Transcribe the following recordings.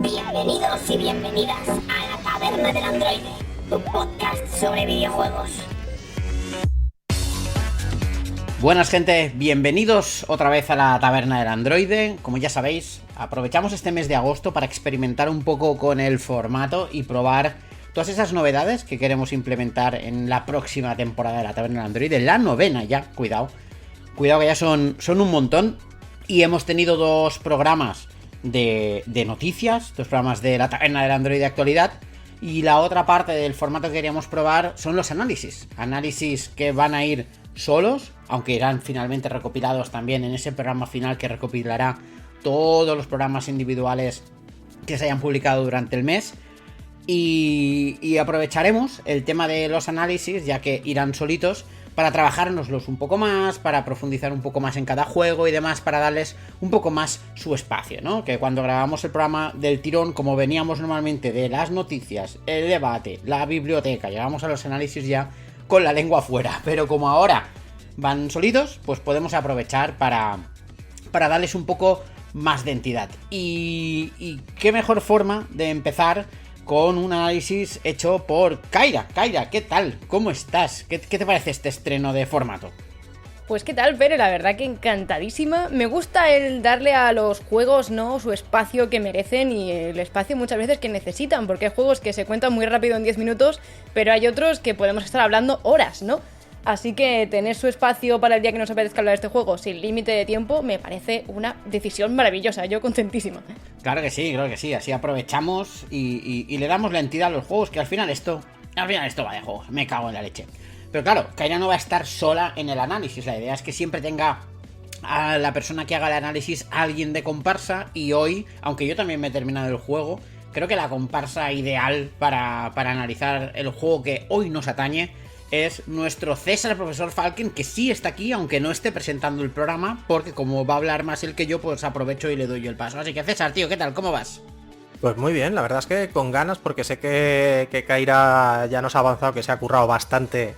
Bienvenidos y bienvenidas a la Taberna del Androide, tu podcast sobre videojuegos. Buenas gente, bienvenidos otra vez a la Taberna del Androide. Como ya sabéis, aprovechamos este mes de agosto para experimentar un poco con el formato y probar todas esas novedades que queremos implementar en la próxima temporada de la Taberna del Androide, la 9ª ya, cuidado que ya son un montón. Y hemos tenido dos programas de noticias, dos programas de la Taberna del Android de actualidad, y la otra parte del formato que queríamos probar son los análisis que van a ir solos, aunque irán finalmente recopilados también en ese programa final que recopilará todos los programas individuales que se hayan publicado durante el mes. Y aprovecharemos el tema de los análisis, ya que irán solitos, para trabajárnoslos un poco más, para profundizar un poco más en cada juego y demás, para darles un poco más su espacio, ¿no? Que cuando grabamos el programa del tirón, como veníamos normalmente de las noticias, el debate, la biblioteca, llegamos a los análisis ya con la lengua afuera, pero como ahora van solitos, pues podemos aprovechar para darles un poco más de entidad. Y qué mejor forma de empezar con un análisis hecho por Kaira. Kaira, ¿qué tal? ¿Cómo estás? ¿Qué te parece este estreno de formato? Pues qué tal, Pere, la verdad que encantadísima. Me gusta el darle a los juegos, ¿no?, su espacio que merecen y el espacio muchas veces que necesitan, porque hay juegos que se cuentan muy rápido en 10 minutos, pero hay otros que podemos estar hablando horas, ¿no? Así que tener su espacio para el día que nos apetezca hablar de este juego sin límite de tiempo me parece una decisión maravillosa, yo contentísima. Claro que sí, así aprovechamos y le damos la entidad a los juegos, que al final esto va de juegos, me cago en la leche. Pero claro, Kaira no va a estar sola en el análisis, la idea es que siempre tenga a la persona que haga el análisis alguien de comparsa, y hoy, aunque yo también me he terminado el juego, creo que la comparsa ideal para analizar el juego que hoy nos atañe es nuestro César, el profesor Falken, que sí está aquí, aunque no esté presentando el programa, porque como va a hablar más él que yo, pues aprovecho y le doy yo el paso. Así que César, tío, ¿qué tal? ¿Cómo vas? Pues muy bien, la verdad es que con ganas, porque sé que Kaira ya nos ha avanzado, que se ha currado bastante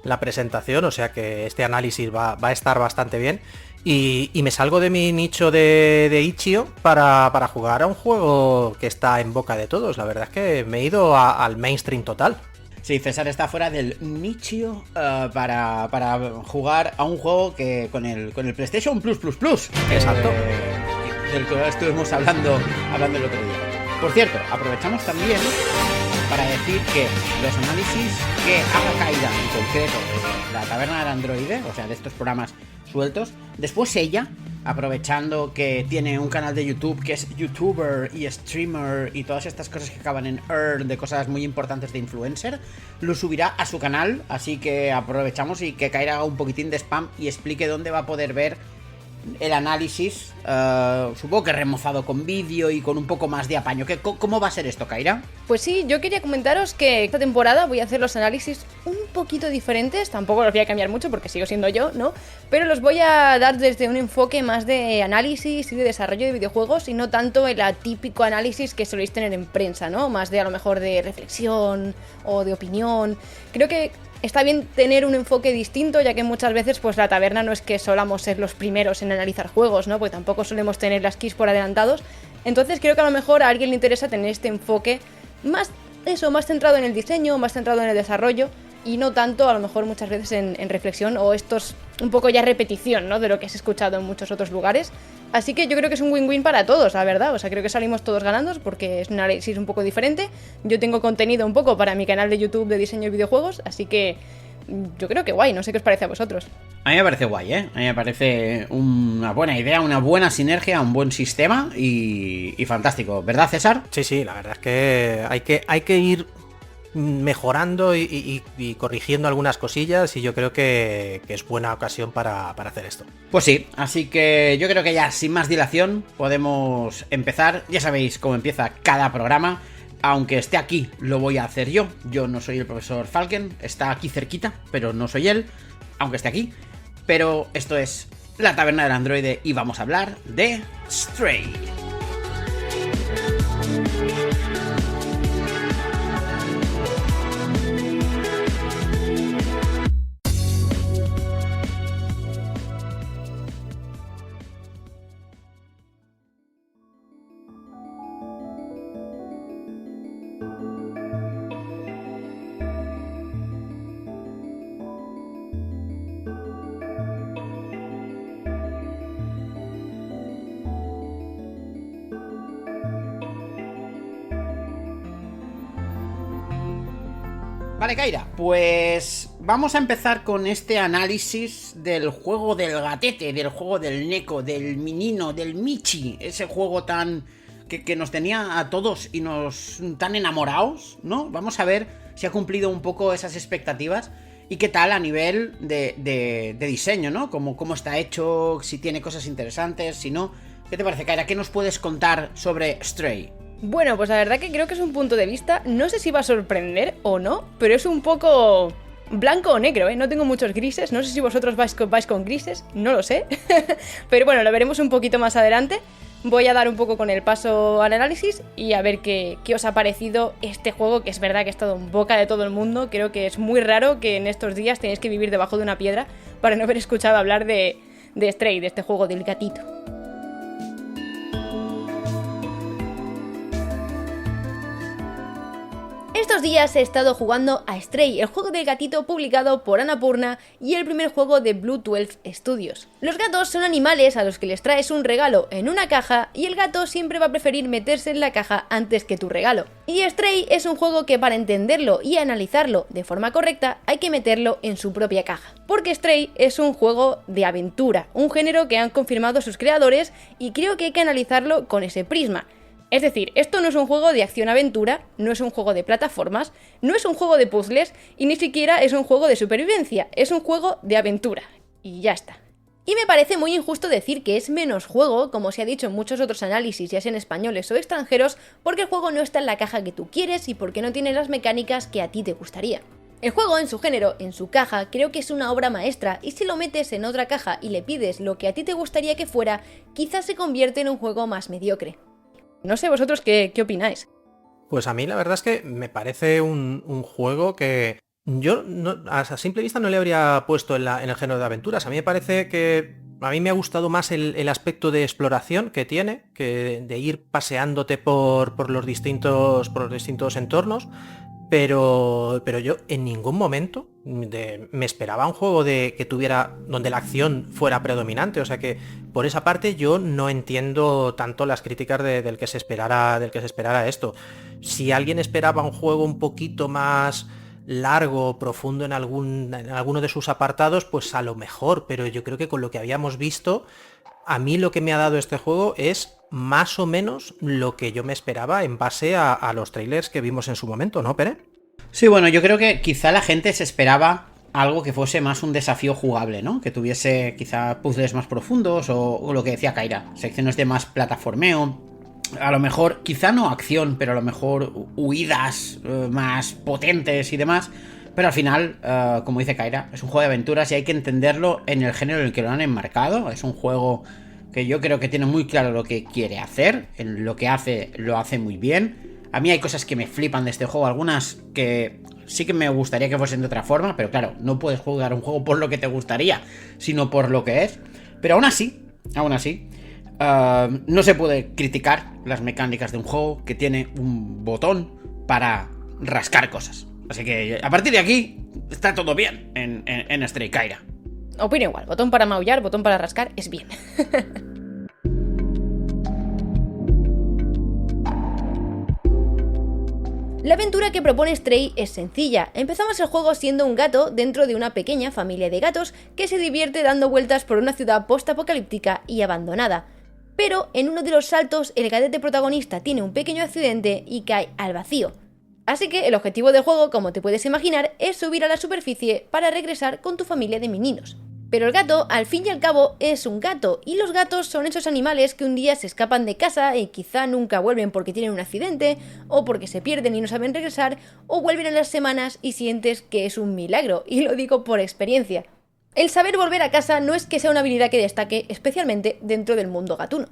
la presentación, o sea que este análisis va a estar bastante bien. Y me salgo de mi nicho de Itch.io para jugar a un juego que está en boca de todos. La verdad es que me he ido al mainstream total. Sí, César está fuera del nicho para jugar a un juego que con el PlayStation Plus. Exacto. Del que estuvimos hablando el otro día. Por cierto, aprovechamos también para decir que los análisis que haga Kaira en concreto de la Taberna del Androide, o sea, de estos programas sueltos, después ella, aprovechando que tiene un canal de YouTube que es youtuber y streamer y todas estas cosas que acaban en de cosas muy importantes de influencer, lo subirá a su canal, así que aprovechamos y que Kaira haga un poquitín de spam y explique dónde va a poder ver el análisis, supongo que remozado con vídeo y con un poco más de apaño. ¿Cómo va a ser esto, Kaira? Pues sí, yo quería comentaros que esta temporada voy a hacer los análisis un poquito diferentes, tampoco los voy a cambiar mucho porque sigo siendo yo, ¿no? Pero los voy a dar desde un enfoque más de análisis y de desarrollo de videojuegos y no tanto el atípico análisis que soléis tener en prensa, ¿no? Más de a lo mejor de reflexión o de opinión. Creo que está bien tener un enfoque distinto, ya que muchas veces pues la taberna no es que solamos ser los primeros en analizar juegos, ¿no? Porque tampoco solemos tener las keys por adelantados. Entonces creo que a lo mejor a alguien le interesa tener este enfoque más centrado en el diseño, más centrado en el desarrollo y no tanto a lo mejor muchas veces en reflexión o estos un poco ya repetición, ¿no?, de lo que has escuchado en muchos otros lugares. Así que yo creo que es un win-win para todos, la verdad. O sea, creo que salimos todos ganando porque es un análisis un poco diferente. Yo tengo contenido un poco para mi canal de YouTube de diseño de videojuegos, así que yo creo que guay. No sé qué os parece a vosotros. A mí me parece guay, ¿eh? A mí me parece una buena idea, una buena sinergia, un buen sistema y fantástico. ¿Verdad, César? Sí, la verdad es que hay que ir mejorando y corrigiendo algunas cosillas, y yo creo que es buena ocasión para hacer esto. Pues sí, así que yo creo que ya sin más dilación podemos empezar. Ya sabéis cómo empieza cada programa. Aunque esté aquí, lo voy a hacer yo. Yo no soy el profesor Falken, está aquí cerquita, pero no soy él, aunque esté aquí. Pero esto es la Taberna del Androide y vamos a hablar de Stray. Vale, Kaira, pues vamos a empezar con este análisis del juego del gatete, del juego del Neko, del Minino, del Michi, ese juego tan que nos tenía a todos y nos tan enamorados, ¿no? Vamos a ver si ha cumplido un poco esas expectativas y qué tal a nivel de diseño, ¿no? Cómo está hecho, si tiene cosas interesantes, si no. ¿Qué te parece, Kaira? ¿Qué nos puedes contar sobre Stray? Bueno, pues la verdad que creo que es un punto de vista, no sé si va a sorprender o no, pero es un poco blanco o negro, ¿eh? No tengo muchos grises, no sé si vosotros vais con grises, no lo sé, pero bueno, lo veremos un poquito más adelante. Voy a dar un poco con el paso al análisis y a ver qué os ha parecido este juego, que es verdad que ha estado en boca de todo el mundo. Creo que es muy raro que en estos días tenéis que vivir debajo de una piedra para no haber escuchado hablar de Stray, de este juego del gatito. Estos días he estado jugando a Stray, el juego del gatito publicado por Annapurna y el primer juego de Blue 12 Studios. Los gatos son animales a los que les traes un regalo en una caja y el gato siempre va a preferir meterse en la caja antes que tu regalo. Y Stray es un juego que para entenderlo y analizarlo de forma correcta hay que meterlo en su propia caja. Porque Stray es un juego de aventura, un género que han confirmado sus creadores y creo que hay que analizarlo con ese prisma. Es decir, esto no es un juego de acción-aventura, no es un juego de plataformas, no es un juego de puzzles y ni siquiera es un juego de supervivencia, es un juego de aventura. Y ya está. Y me parece muy injusto decir que es menos juego, como se ha dicho en muchos otros análisis, ya sean españoles o extranjeros, porque el juego no está en la caja que tú quieres y porque no tiene las mecánicas que a ti te gustaría. El juego en su género, en su caja, creo que es una obra maestra y si lo metes en otra caja y le pides lo que a ti te gustaría que fuera, quizás se convierte en un juego más mediocre. No sé vosotros qué opináis. Pues a mí la verdad es que me parece un juego que yo a simple vista no le habría puesto en el género de aventuras. A mí me parece que a mí me ha gustado más el aspecto de exploración que tiene, que de ir paseándote por los distintos entornos. Pero yo en ningún momento me esperaba un juego que tuviera donde la acción fuera predominante, o sea que por esa parte yo no entiendo tanto las críticas del que se esperara esto. Si alguien esperaba un juego un poquito más largo, profundo en alguno de sus apartados, pues a lo mejor, pero yo creo que con lo que habíamos visto, a mí lo que me ha dado este juego es más o menos lo que yo me esperaba en base a los trailers que vimos en su momento, ¿no, Pere? Sí, bueno, yo creo que quizá la gente se esperaba algo que fuese más un desafío jugable, ¿no? Que tuviese quizá puzzles más profundos o lo que decía Kaira, secciones de más plataformeo, a lo mejor, quizá no acción, pero a lo mejor huidas más potentes y demás. Pero al final, como dice Kaira, es un juego de aventuras y hay que entenderlo en el género en el que lo han enmarcado. Es un juego que yo creo que tiene muy claro lo que quiere hacer, en lo que hace, lo hace muy bien. A mí hay cosas que me flipan de este juego, algunas que sí que me gustaría que fuesen de otra forma, pero claro, no puedes jugar un juego por lo que te gustaría, sino por lo que es. Pero aún así, no se puede criticar las mecánicas de un juego que tiene un botón para rascar cosas. Así que a partir de aquí está todo bien en Stray, Kaira. Opino igual, botón para maullar, botón para rascar, es bien. La aventura que propone Stray es sencilla. Empezamos el juego siendo un gato dentro de una pequeña familia de gatos que se divierte dando vueltas por una ciudad post-apocalíptica y abandonada. Pero en uno de los saltos el gatete protagonista tiene un pequeño accidente y cae al vacío. Así que el objetivo del juego, como te puedes imaginar, es subir a la superficie para regresar con tu familia de meninos. Pero el gato, al fin y al cabo, es un gato, y los gatos son esos animales que un día se escapan de casa y quizá nunca vuelven porque tienen un accidente, o porque se pierden y no saben regresar, o vuelven en las semanas y sientes que es un milagro, y lo digo por experiencia. El saber volver a casa no es que sea una habilidad que destaque, especialmente dentro del mundo gatuno.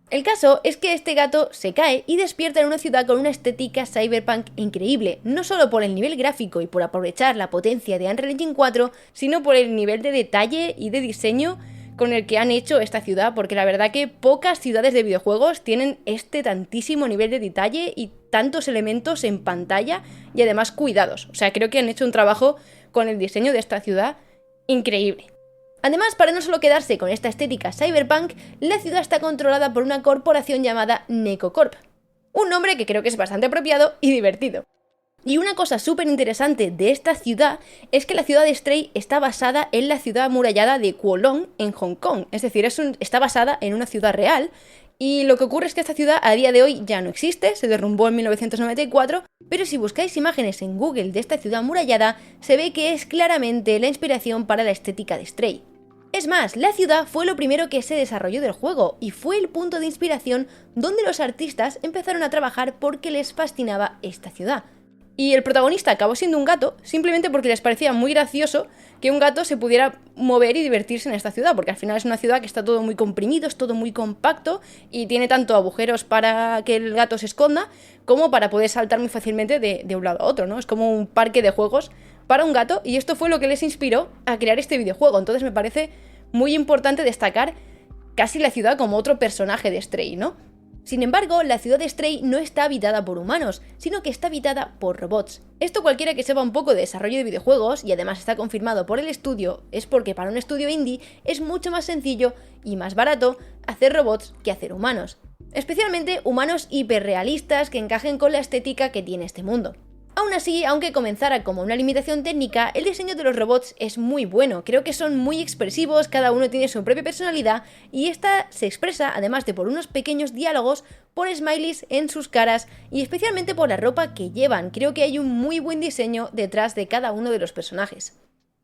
El caso es que este gato se cae y despierta en una ciudad con una estética cyberpunk increíble, no solo por el nivel gráfico y por aprovechar la potencia de Unreal Engine 4, sino por el nivel de detalle y de diseño con el que han hecho esta ciudad, porque la verdad que pocas ciudades de videojuegos tienen este tantísimo nivel de detalle y tantos elementos en pantalla y además cuidados. O sea, creo que han hecho un trabajo con el diseño de esta ciudad increíble. Además, para no solo quedarse con esta estética cyberpunk, la ciudad está controlada por una corporación llamada Nekocorp. Un nombre que creo que es bastante apropiado y divertido. Y una cosa súper interesante de esta ciudad es que la ciudad de Stray está basada en la ciudad amurallada de Kowloon en Hong Kong. Es decir, está basada en una ciudad real. Y lo que ocurre es que esta ciudad a día de hoy ya no existe, se derrumbó en 1994, pero si buscáis imágenes en Google de esta ciudad amurallada, se ve que es claramente la inspiración para la estética de Stray. Es más, la ciudad fue lo primero que se desarrolló del juego y fue el punto de inspiración donde los artistas empezaron a trabajar porque les fascinaba esta ciudad. Y el protagonista acabó siendo un gato simplemente porque les parecía muy gracioso que un gato se pudiera mover y divertirse en esta ciudad, porque al final es una ciudad que está todo muy comprimido, es todo muy compacto y tiene tanto agujeros para que el gato se esconda como para poder saltar muy fácilmente de un lado a otro, ¿no? Es como un parque de juegos para un gato y esto fue lo que les inspiró a crear este videojuego. Entonces me parece muy importante destacar casi la ciudad como otro personaje de Stray, ¿no? Sin embargo, la ciudad de Stray no está habitada por humanos, sino que está habitada por robots. Esto cualquiera que sepa un poco de desarrollo de videojuegos, y además está confirmado por el estudio, es porque para un estudio indie es mucho más sencillo y más barato hacer robots que hacer humanos. Especialmente humanos hiperrealistas que encajen con la estética que tiene este mundo. Aún así, aunque comenzara como una limitación técnica, el diseño de los robots es muy bueno, creo que son muy expresivos, cada uno tiene su propia personalidad y esta se expresa, además de por unos pequeños diálogos, por smileys en sus caras y especialmente por la ropa que llevan, creo que hay un muy buen diseño detrás de cada uno de los personajes.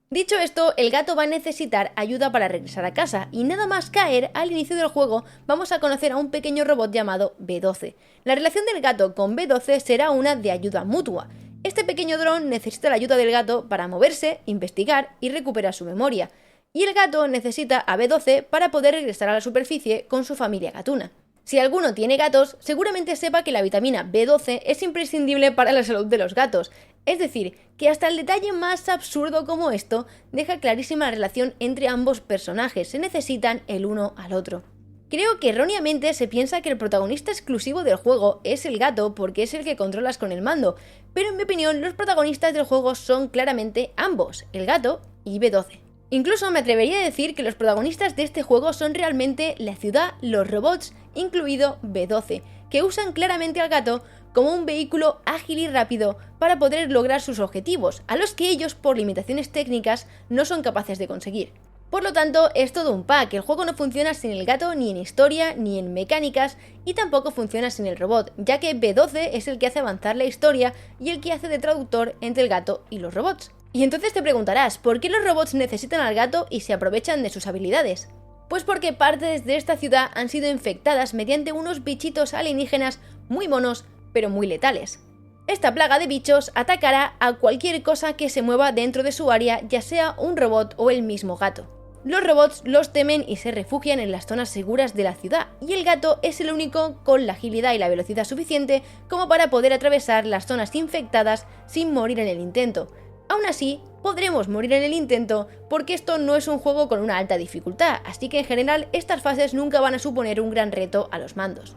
Dicho esto, el gato va a necesitar ayuda para regresar a casa, y nada más caer al inicio del juego vamos a conocer a un pequeño robot llamado B12. La relación del gato con B12 será una de ayuda mutua. Este pequeño dron necesita la ayuda del gato para moverse, investigar y recuperar su memoria, y el gato necesita a B12 para poder regresar a la superficie con su familia gatuna. Si alguno tiene gatos, seguramente sepa que la vitamina B12 es imprescindible para la salud de los gatos. Es decir, que hasta el detalle más absurdo como esto deja clarísima la relación entre ambos personajes, se necesitan el uno al otro. Creo que erróneamente se piensa que el protagonista exclusivo del juego es el gato porque es el que controlas con el mando, pero en mi opinión los protagonistas del juego son claramente ambos, el gato y B12. Incluso me atrevería a decir que los protagonistas de este juego son realmente la ciudad, los robots, incluido B12, que usan claramente al gato como un vehículo ágil y rápido para poder lograr sus objetivos, a los que ellos, por limitaciones técnicas, no son capaces de conseguir. Por lo tanto, es todo un pack, el juego no funciona sin el gato ni en historia, ni en mecánicas, y tampoco funciona sin el robot, ya que B12 es el que hace avanzar la historia y el que hace de traductor entre el gato y los robots. Y entonces te preguntarás, ¿por qué los robots necesitan al gato y se aprovechan de sus habilidades? Pues porque partes de esta ciudad han sido infectadas mediante unos bichitos alienígenas muy monos, pero muy letales. Esta plaga de bichos atacará a cualquier cosa que se mueva dentro de su área, ya sea un robot o el mismo gato. Los robots los temen y se refugian en las zonas seguras de la ciudad, y el gato es el único con la agilidad y la velocidad suficiente como para poder atravesar las zonas infectadas sin morir en el intento. Aún así, podremos morir en el intento porque esto no es un juego con una alta dificultad, así que en general estas fases nunca van a suponer un gran reto a los mandos.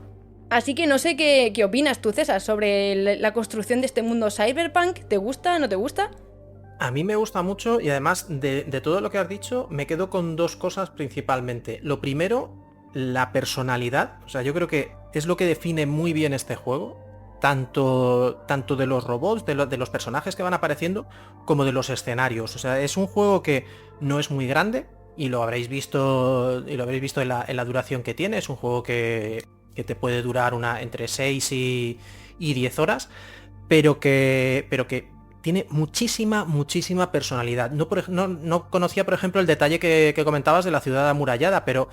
Así que no sé qué opinas tú, César, sobre la construcción de este mundo cyberpunk. ¿Te gusta? ¿No te gusta? A mí me gusta mucho y además de todo lo que has dicho me quedo con dos cosas principalmente. Lo primero, la personalidad. O sea, yo creo que es lo que define muy bien este juego. Tanto de los robots, de los personajes que van apareciendo, como de los escenarios. O sea, es un juego que no es muy grande y lo habréis visto en la duración que tiene. Es un juego que te puede durar entre 6 y 10 horas, pero que tiene muchísima personalidad. No conocía, por ejemplo, el detalle que comentabas de la ciudad amurallada, pero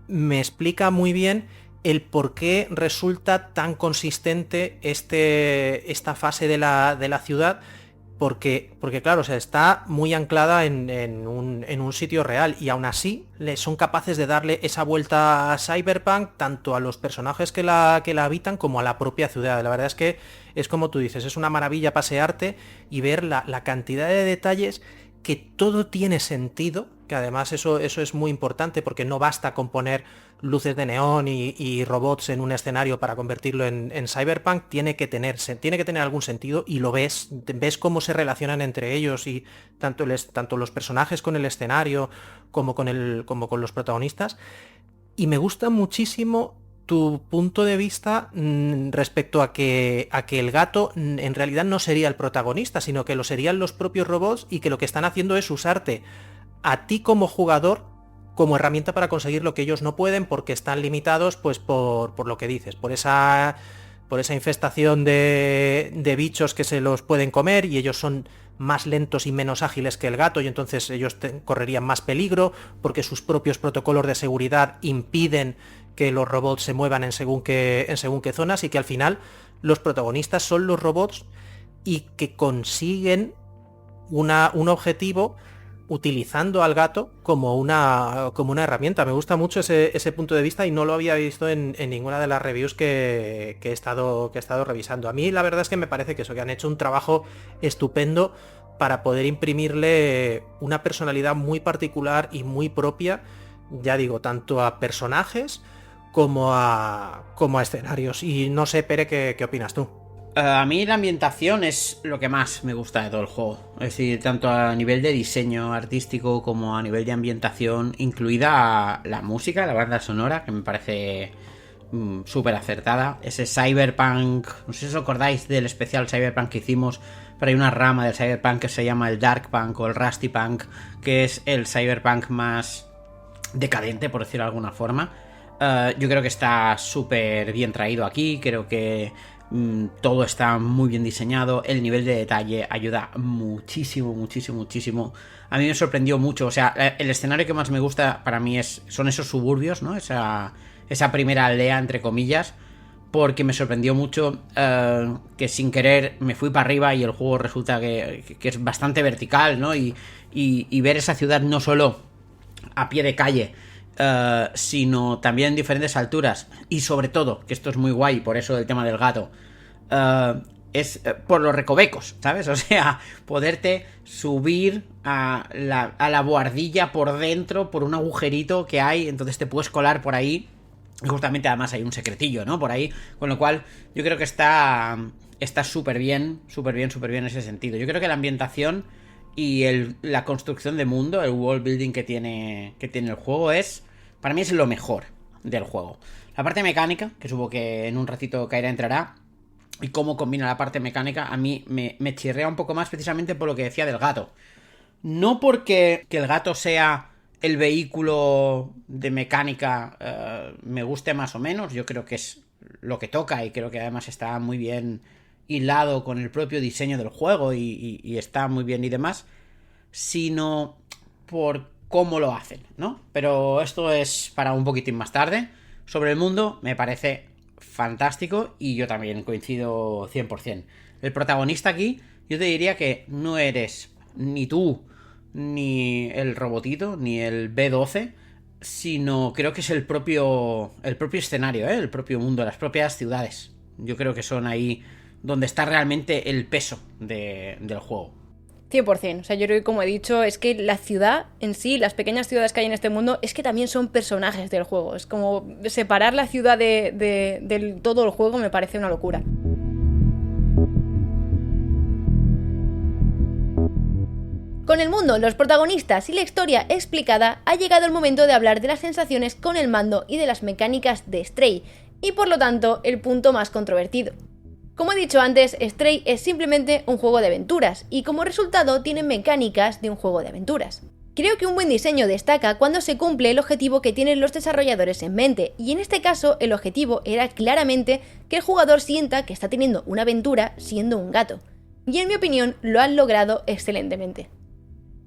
me explica muy bien el por qué resulta tan consistente esta fase de la ciudad, porque claro, o sea, está muy anclada en un sitio real, y aún así son capaces de darle esa vuelta a Cyberpunk tanto a los personajes que la habitan como a la propia ciudad. La verdad es que es como tú dices, es una maravilla pasearte y ver la cantidad de detalles, que todo tiene sentido, que además eso es muy importante, porque no basta con poner luces de neón y robots en un escenario para convertirlo en Cyberpunk. Tiene que tener algún sentido, y lo ves cómo se relacionan entre ellos, y tanto los personajes con el escenario como con los protagonistas. Y me gusta muchísimo tu punto de vista respecto a que el gato en realidad no sería el protagonista, sino que lo serían los propios robots y que lo que están haciendo es usarte a ti como jugador como herramienta para conseguir lo que ellos no pueden porque están limitados pues por lo que dices, por esa infestación de bichos que se los pueden comer y ellos son más lentos y menos ágiles que el gato y entonces ellos correrían más peligro porque sus propios protocolos de seguridad impiden que los robots se muevan en según qué zonas y que al final los protagonistas son los robots y que consiguen un objetivo utilizando al gato como una herramienta. Me gusta mucho ese punto de vista y no lo había visto en ninguna de las reviews que he estado revisando. A mí la verdad es que me parece que han hecho un trabajo estupendo para poder imprimirle una personalidad muy particular y muy propia, ya digo, tanto a personajes como a escenarios. Y no sé, Pere, ¿qué opinas tú? A mí la ambientación es lo que más me gusta de todo el juego. Es decir, tanto a nivel de diseño artístico como a nivel de ambientación, incluida la música, la banda sonora, que me parece súper acertada. Ese cyberpunk, no sé si os acordáis del especial cyberpunk que hicimos, pero hay una rama del cyberpunk que se llama el dark punk o el rusty punk, que es el cyberpunk más decadente, por decirlo de alguna forma. Yo creo que está súper bien traído aquí, creo que todo está muy bien diseñado, el nivel de detalle ayuda muchísimo. A mí me sorprendió mucho, o sea, el escenario que más me gusta para mí son esos suburbios, ¿no? Esa primera aldea, entre comillas, porque me sorprendió mucho que sin querer me fui para arriba y el juego resulta que es bastante vertical, ¿no? Y ver esa ciudad no solo a pie de calle, sino también en diferentes alturas y sobre todo, que esto es muy guay, por eso el tema del gato, es por los recovecos, ¿sabes? O sea, poderte subir a la bohardilla por dentro, por un agujerito que hay, entonces te puedes colar por ahí y justamente además hay un secretillo, ¿no? Por ahí, con lo cual yo creo que está súper bien en ese sentido. Yo creo que la ambientación y la construcción de mundo, el world building que tiene el juego para mí es lo mejor del juego. La parte mecánica, que supongo que en un ratito Kaira entrará, y cómo combina la parte mecánica, a mí me chirrea un poco más precisamente por lo que decía del gato. No porque que el gato sea el vehículo de mecánica me guste más o menos, yo creo que es lo que toca y creo que además está muy bien hilado con el propio diseño del juego y está muy bien y demás, sino por cómo lo hacen, ¿no? Pero esto es para un poquitín más tarde. Sobre el mundo me parece fantástico y yo también coincido 100%. El protagonista aquí, yo te diría que no eres ni tú, ni el robotito, ni el B12, sino creo que es el propio escenario, el propio mundo, las propias ciudades. Yo creo que son ahí donde está realmente el peso del juego. 100%, o sea, yo creo que como he dicho, es que la ciudad en sí, las pequeñas ciudades que hay en este mundo, es que también son personajes del juego. Es como separar la ciudad de todo el juego me parece una locura. Con el mundo, los protagonistas y la historia explicada, ha llegado el momento de hablar de las sensaciones con el mando y de las mecánicas de Stray, y por lo tanto, el punto más controvertido. Como he dicho antes, Stray es simplemente un juego de aventuras, y como resultado tiene mecánicas de un juego de aventuras. Creo que un buen diseño destaca cuando se cumple el objetivo que tienen los desarrolladores en mente, y en este caso el objetivo era claramente que el jugador sienta que está teniendo una aventura siendo un gato, y en mi opinión lo han logrado excelentemente.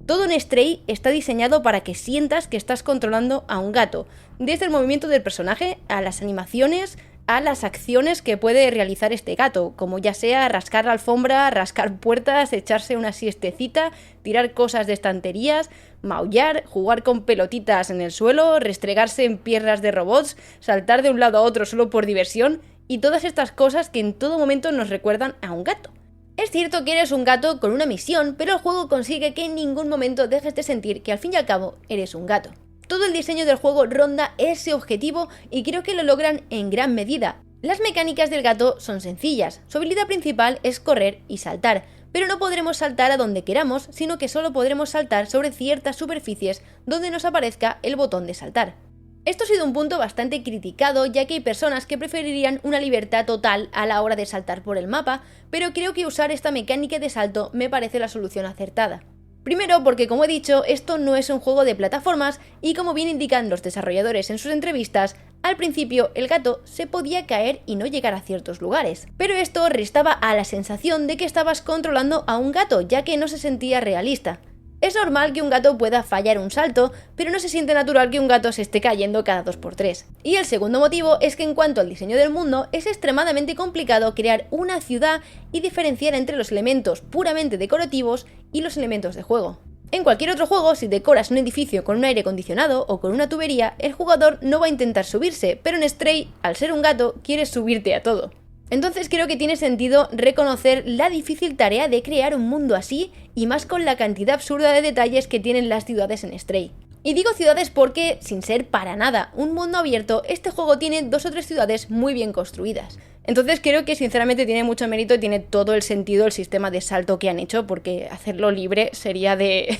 Todo en Stray está diseñado para que sientas que estás controlando a un gato, desde el movimiento del personaje, a las animaciones, a las acciones que puede realizar este gato, como ya sea rascar la alfombra, rascar puertas, echarse una siestecita, tirar cosas de estanterías, maullar, jugar con pelotitas en el suelo, restregarse en piernas de robots, saltar de un lado a otro solo por diversión, y todas estas cosas que en todo momento nos recuerdan a un gato. Es cierto que eres un gato con una misión, pero el juego consigue que en ningún momento dejes de sentir que al fin y al cabo eres un gato. Todo el diseño del juego ronda ese objetivo y creo que lo logran en gran medida. Las mecánicas del gato son sencillas, su habilidad principal es correr y saltar, pero no podremos saltar a donde queramos, sino que solo podremos saltar sobre ciertas superficies donde nos aparezca el botón de saltar. Esto ha sido un punto bastante criticado, ya que hay personas que preferirían una libertad total a la hora de saltar por el mapa, pero creo que usar esta mecánica de salto me parece la solución acertada. Primero porque, como he dicho, esto no es un juego de plataformas y, como bien indican los desarrolladores en sus entrevistas, al principio el gato se podía caer y no llegar a ciertos lugares, pero esto restaba a la sensación de que estabas controlando a un gato, ya que no se sentía realista. Es normal que un gato pueda fallar un salto, pero no se siente natural que un gato se esté cayendo cada 2×3. Y el segundo motivo es que en cuanto al diseño del mundo, es extremadamente complicado crear una ciudad y diferenciar entre los elementos puramente decorativos y los elementos de juego. En cualquier otro juego, si decoras un edificio con un aire acondicionado o con una tubería, el jugador no va a intentar subirse, pero en Stray, al ser un gato, quieres subirte a todo. Entonces creo que tiene sentido reconocer la difícil tarea de crear un mundo así, y más con la cantidad absurda de detalles que tienen las ciudades en Stray. Y digo ciudades porque, sin ser para nada un mundo abierto, este juego tiene 2 o 3 ciudades muy bien construidas. Entonces creo que sinceramente tiene mucho mérito y tiene todo el sentido el sistema de salto que han hecho, porque hacerlo libre sería de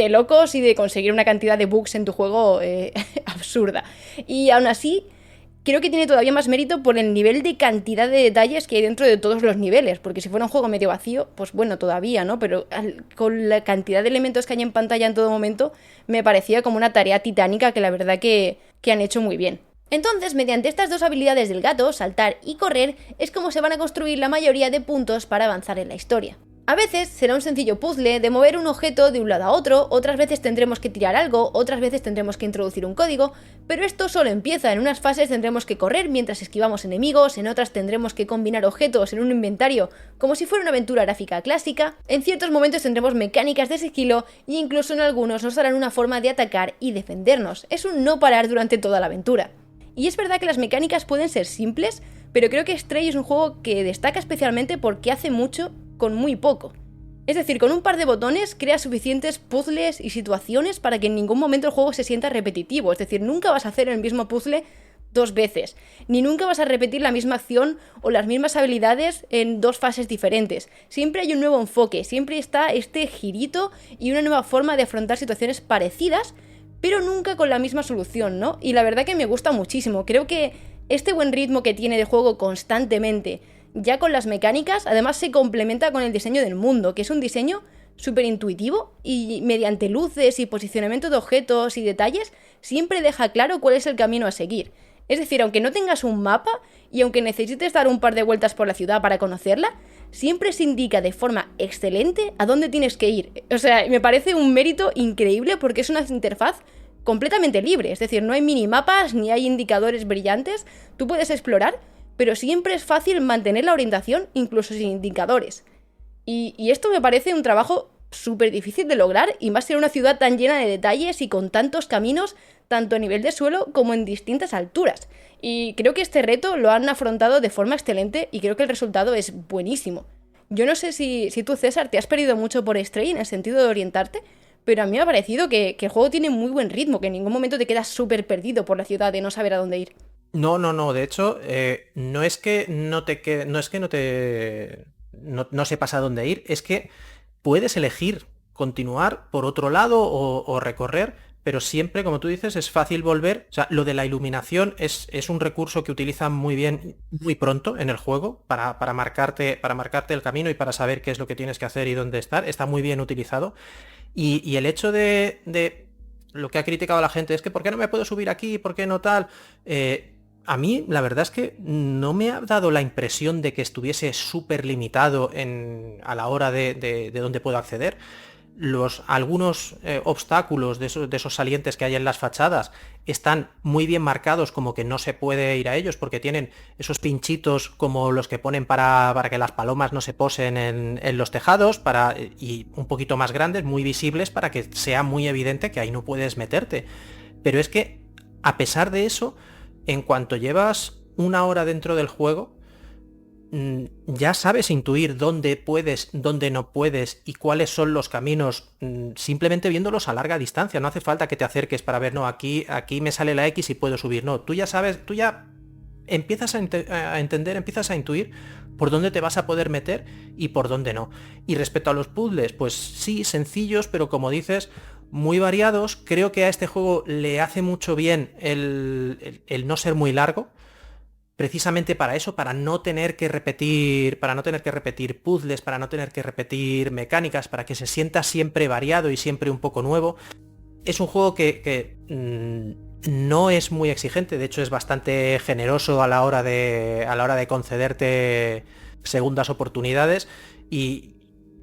locos y de conseguir una cantidad de bugs en tu juego absurda. Y aún así, creo que tiene todavía más mérito por el nivel de cantidad de detalles que hay dentro de todos los niveles, porque si fuera un juego medio vacío, pues bueno, todavía, ¿no? Pero con la cantidad de elementos que hay en pantalla en todo momento, me parecía como una tarea titánica que la verdad que han hecho muy bien. Entonces, mediante estas 2 habilidades del gato, saltar y correr, es como se van a construir la mayoría de puntos para avanzar en la historia. A veces será un sencillo puzzle de mover un objeto de un lado a otro, otras veces tendremos que tirar algo, otras veces tendremos que introducir un código, pero esto solo empieza. En unas fases tendremos que correr mientras esquivamos enemigos, en otras tendremos que combinar objetos en un inventario como si fuera una aventura gráfica clásica, en ciertos momentos tendremos mecánicas de sigilo e incluso en algunos nos darán una forma de atacar y defendernos. Es un no parar durante toda la aventura. Y es verdad que las mecánicas pueden ser simples, pero creo que Stray es un juego que destaca especialmente porque hace mucho con muy poco. Es decir, con un par de botones crea suficientes puzzles y situaciones para que en ningún momento el juego se sienta repetitivo. Es decir, nunca vas a hacer el mismo puzzle 2 veces, ni nunca vas a repetir la misma acción o las mismas habilidades en 2 fases diferentes. Siempre hay un nuevo enfoque, siempre está este girito y una nueva forma de afrontar situaciones parecidas, pero nunca con la misma solución, ¿no? Y la verdad que me gusta muchísimo. Creo que este buen ritmo que tiene de juego constantemente, ya con las mecánicas, además se complementa con el diseño del mundo, que es un diseño súper intuitivo y mediante luces y posicionamiento de objetos y detalles, siempre deja claro cuál es el camino a seguir. Es decir, aunque no tengas un mapa y aunque necesites dar un par de vueltas por la ciudad para conocerla, siempre se indica de forma excelente a dónde tienes que ir. O sea, me parece un mérito increíble porque es una interfaz completamente libre. Es decir, no hay minimapas ni hay indicadores brillantes. Tú puedes explorar, pero siempre es fácil mantener la orientación incluso sin indicadores. Y esto me parece un trabajo súper difícil de lograr, y más en una ciudad tan llena de detalles y con tantos caminos, tanto a nivel de suelo como en distintas alturas. Y creo que este reto lo han afrontado de forma excelente y creo que el resultado es buenísimo. Yo no sé si tú, César, te has perdido mucho por Stray en el sentido de orientarte, pero a mí me ha parecido que el juego tiene muy buen ritmo, que en ningún momento te quedas súper perdido por la ciudad de no saber a dónde ir. No, de hecho, no es que no sepas a dónde ir, es que puedes elegir continuar por otro lado o recorrer, pero siempre, como tú dices, es fácil volver. O sea, lo de la iluminación es un recurso que utilizan muy bien, muy pronto en el juego, para marcarte el camino y para saber qué es lo que tienes que hacer y dónde estar. Está muy bien utilizado. Y el hecho de lo que ha criticado la gente es que ¿por qué no me puedo subir aquí? ¿Por qué no tal? A mí la verdad es que no me ha dado la impresión de que estuviese súper limitado a la hora de dónde puedo acceder. Algunos obstáculos de esos salientes que hay en las fachadas están muy bien marcados, como que no se puede ir a ellos porque tienen esos pinchitos como los que ponen para que las palomas no se posen en los tejados, y un poquito más grandes, muy visibles, para que sea muy evidente que ahí no puedes meterte. Pero es que, a pesar de eso, en cuanto llevas 1 hora dentro del juego, ya sabes intuir dónde puedes, dónde no puedes y cuáles son los caminos, simplemente viéndolos a larga distancia. No hace falta que te acerques para ver, no, aquí me sale la X y puedo subir. No, tú ya sabes, tú ya empiezas a entender, empiezas a intuir por dónde te vas a poder meter y por dónde no. Y respecto a los puzzles, pues sí, sencillos, pero como dices, muy variados. Creo que a este juego le hace mucho bien el no ser muy largo, precisamente para eso, para no tener que repetir puzzles, para no tener que repetir mecánicas, para que se sienta siempre variado y siempre un poco nuevo. Es un juego que no es muy exigente, de hecho es bastante generoso a la hora de concederte segundas oportunidades, y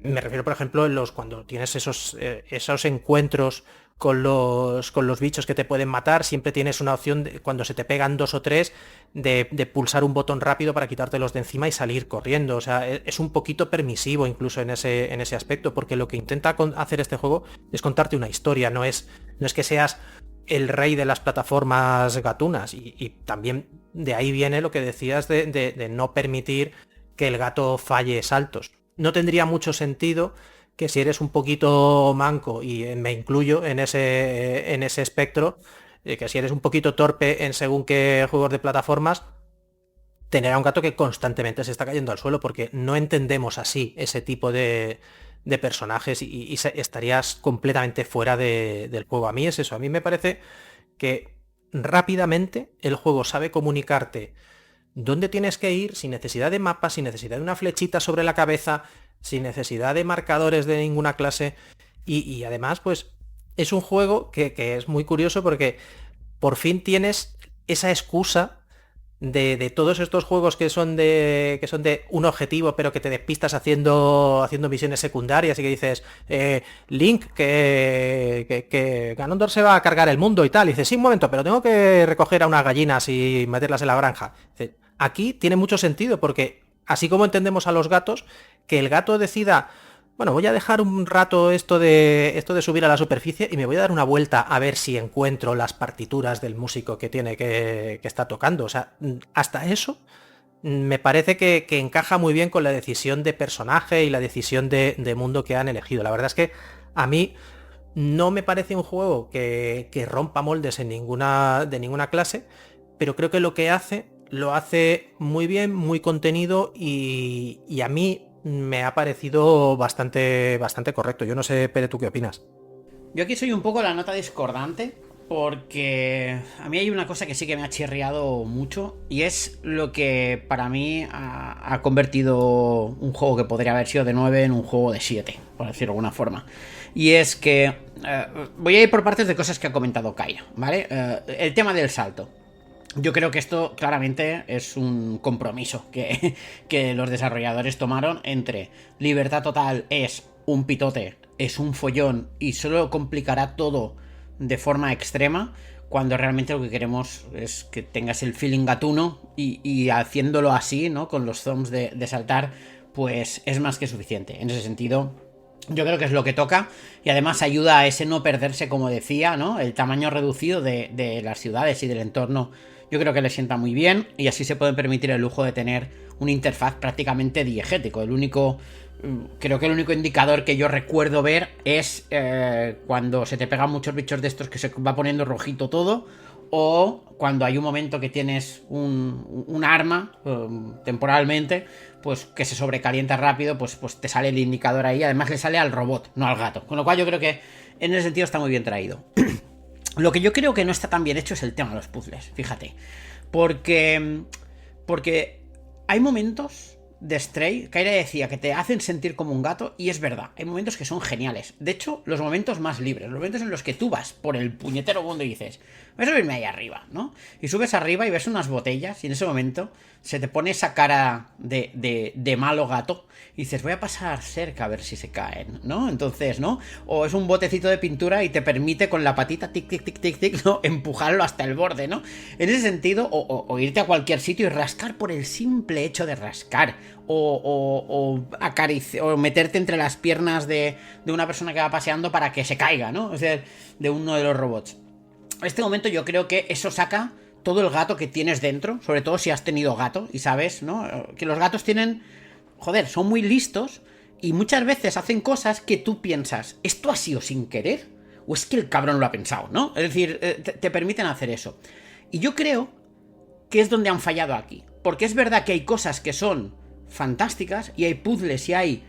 me refiero, por ejemplo, cuando tienes esos encuentros con los bichos que te pueden matar, siempre tienes una opción, cuando se te pegan 2 o 3, de pulsar un botón rápido para quitártelos de encima y salir corriendo. O sea, es un poquito permisivo incluso en ese aspecto, porque lo que intenta hacer este juego es contarte una historia, no es que seas el rey de las plataformas gatunas, y también de ahí viene lo que decías de no permitir que el gato falle saltos. No tendría mucho sentido que si eres un poquito manco, y me incluyo en ese espectro, que si eres un poquito torpe en según qué juegos de plataformas, tener a un gato que constantemente se está cayendo al suelo, porque no entendemos así ese tipo de personajes, y estarías completamente fuera del juego. A mí es eso, a mí me parece que rápidamente el juego sabe comunicarte dónde tienes que ir, sin necesidad de mapas, sin necesidad de una flechita sobre la cabeza, sin necesidad de marcadores de ninguna clase, y además pues es un juego que es muy curioso, porque por fin tienes esa excusa de todos estos juegos que son de un objetivo, pero que te despistas haciendo misiones secundarias, y que dices, Link, que Ganondorf se va a cargar el mundo y tal, y dices, sí, un momento, pero tengo que recoger a unas gallinas y meterlas en la granja. Dices, aquí tiene mucho sentido, porque así como entendemos a los gatos, que el gato decida, bueno, voy a dejar un rato esto de subir a la superficie y me voy a dar una vuelta a ver si encuentro las partituras del músico que tiene que está tocando. O sea, hasta eso me parece que encaja muy bien con la decisión de personaje y la decisión de mundo que han elegido. La verdad es que a mí no me parece un juego que rompa moldes de ninguna clase, pero creo que lo hace muy bien, muy contenido, y a mí me ha parecido bastante correcto. Yo no sé, Pere, ¿tú qué opinas? Yo aquí soy un poco la nota discordante, porque a mí hay una cosa que sí que me ha chirriado mucho, y es lo que para mí ha convertido un juego que podría haber sido de 9 en un juego de 7, por decirlo de alguna forma. Y es que voy a ir por partes de cosas que ha comentado Kaira, ¿vale? El tema del salto. Yo creo que esto claramente es un compromiso que los desarrolladores tomaron entre libertad total es un pitote, es un follón y solo complicará todo de forma extrema, cuando realmente lo que queremos es que tengas el feeling gatuno, y haciéndolo así, ¿no? Con los thumbs de saltar, pues es más que suficiente. En ese sentido, yo creo que es lo que toca, y además ayuda a ese no perderse, como decía, ¿no? El tamaño reducido de las ciudades y del entorno. Yo creo que le sienta muy bien, y así se pueden permitir el lujo de tener una interfaz prácticamente diegético. Creo que el único indicador que yo recuerdo ver es cuando se te pegan muchos bichos de estos, que se va poniendo rojito todo, o cuando hay un momento que tienes un arma temporalmente, pues que se sobrecalienta rápido, pues te sale el indicador ahí. Además le sale al robot, no al gato, con lo cual yo creo que en ese sentido está muy bien traído. Lo que yo creo que no está tan bien hecho es el tema de los puzzles, fíjate. Porque hay momentos de Stray, Kaira decía, que te hacen sentir como un gato, y es verdad, hay momentos que son geniales. De hecho, los momentos más libres, los momentos en los que tú vas por el puñetero mundo y dices, voy a subirme ahí arriba, ¿no? Y subes arriba y ves unas botellas, y en ese momento se te pone esa cara de malo gato, y dices, voy a pasar cerca a ver si se caen, ¿no? Entonces, ¿no? O es un botecito de pintura y te permite con la patita, tic, tic, tic, tic, tic, ¿no? Empujarlo hasta el borde, ¿no? En ese sentido, o irte a cualquier sitio y rascar por el simple hecho de rascar, o acariciar, o meterte entre las piernas de una persona que va paseando para que se caiga, ¿no? O sea, de uno de los robots. En este momento yo creo que eso saca todo el gato que tienes dentro, sobre todo si has tenido gato y sabes, ¿no? Que los gatos tienen, joder, son muy listos, y muchas veces hacen cosas que tú piensas, ¿esto ha sido sin querer? ¿O es que el cabrón lo ha pensado, ¿no? Es decir, te permiten hacer eso. Y yo creo que es donde han fallado aquí, porque es verdad que hay cosas que son fantásticas, y hay puzzles y hay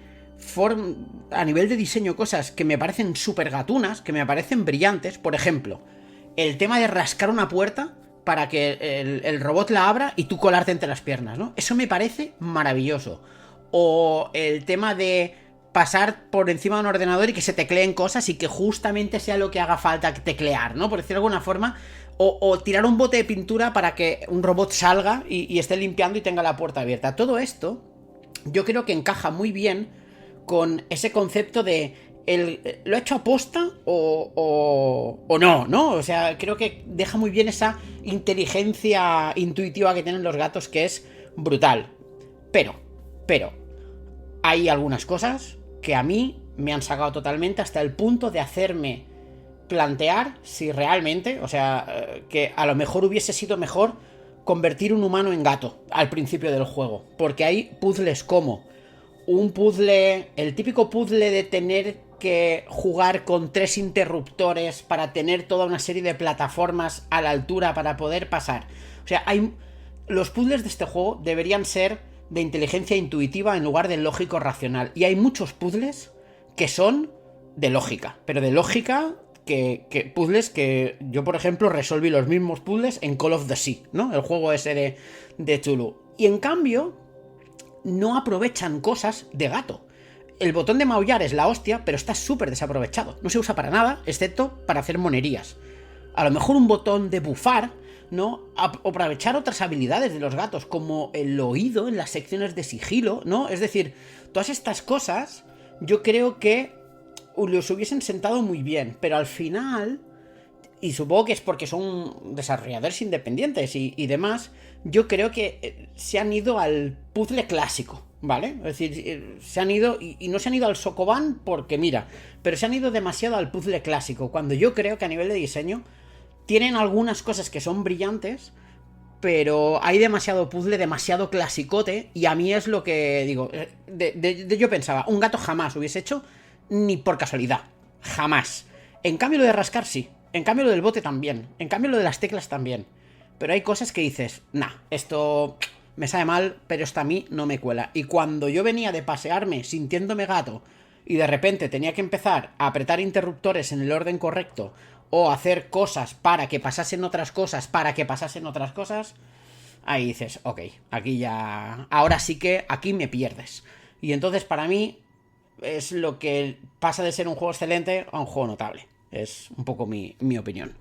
a nivel de diseño cosas que me parecen súper gatunas, que me parecen brillantes. Por ejemplo, el tema de rascar una puerta para que el robot la abra y tú colarte entre las piernas, ¿no? Eso me parece maravilloso. O el tema de pasar por encima de un ordenador y que se tecleen cosas y que justamente sea lo que haga falta teclear, ¿no? Por decirlo de alguna forma. O tirar un bote de pintura para que un robot salga y esté limpiando y tenga la puerta abierta. Todo esto yo creo que encaja muy bien con ese concepto de ¿lo ha hecho aposta o no, ¿no? O sea, creo que deja muy bien esa inteligencia intuitiva que tienen los gatos, que es brutal. Pero, hay algunas cosas que a mí me han sacado totalmente hasta el punto de hacerme plantear si realmente, o sea, que a lo mejor hubiese sido mejor convertir un humano en gato al principio del juego. Porque hay puzzles como un puzzle, el típico puzzle de tener que jugar con 3 interruptores para tener toda una serie de plataformas a la altura para poder pasar. O sea, los puzzles de este juego deberían ser de inteligencia intuitiva en lugar de lógico racional. Y hay muchos puzzles que son de lógica, pero de lógica que puzzles que yo, por ejemplo, resolví los mismos puzzles en Call of the Sea, ¿no? El juego ese de Tulu. Y en cambio no aprovechan cosas de gato. El botón de maullar es la hostia, pero está súper desaprovechado. No se usa para nada, excepto para hacer monerías. A lo mejor un botón de bufar, ¿no? Aprovechar otras habilidades de los gatos, como el oído en las secciones de sigilo, ¿no? Es decir, todas estas cosas yo creo que los hubiesen sentado muy bien, pero al final, y supongo que es porque son desarrolladores independientes y demás, yo creo que se han ido al puzzle clásico, ¿vale? Es decir, se han ido, y no se han ido al Sokoban porque mira, pero se han ido demasiado al puzzle clásico, cuando yo creo que a nivel de diseño tienen algunas cosas que son brillantes, pero hay demasiado puzzle, demasiado clasicote, y a mí es lo que digo, yo pensaba, un gato jamás hubiese hecho ni por casualidad, jamás. En cambio lo de rascar sí, en cambio lo del bote también, en cambio lo de las teclas también, pero hay cosas que dices, nah, esto me sabe mal, pero esto a mí no me cuela. Y cuando yo venía de pasearme sintiéndome gato y de repente tenía que empezar a apretar interruptores en el orden correcto o hacer cosas para que pasasen otras cosas, ahí dices, ok, aquí ya, ahora sí que aquí me pierdes. Y entonces para mí es lo que pasa de ser un juego excelente a un juego notable. Es un poco mi opinión.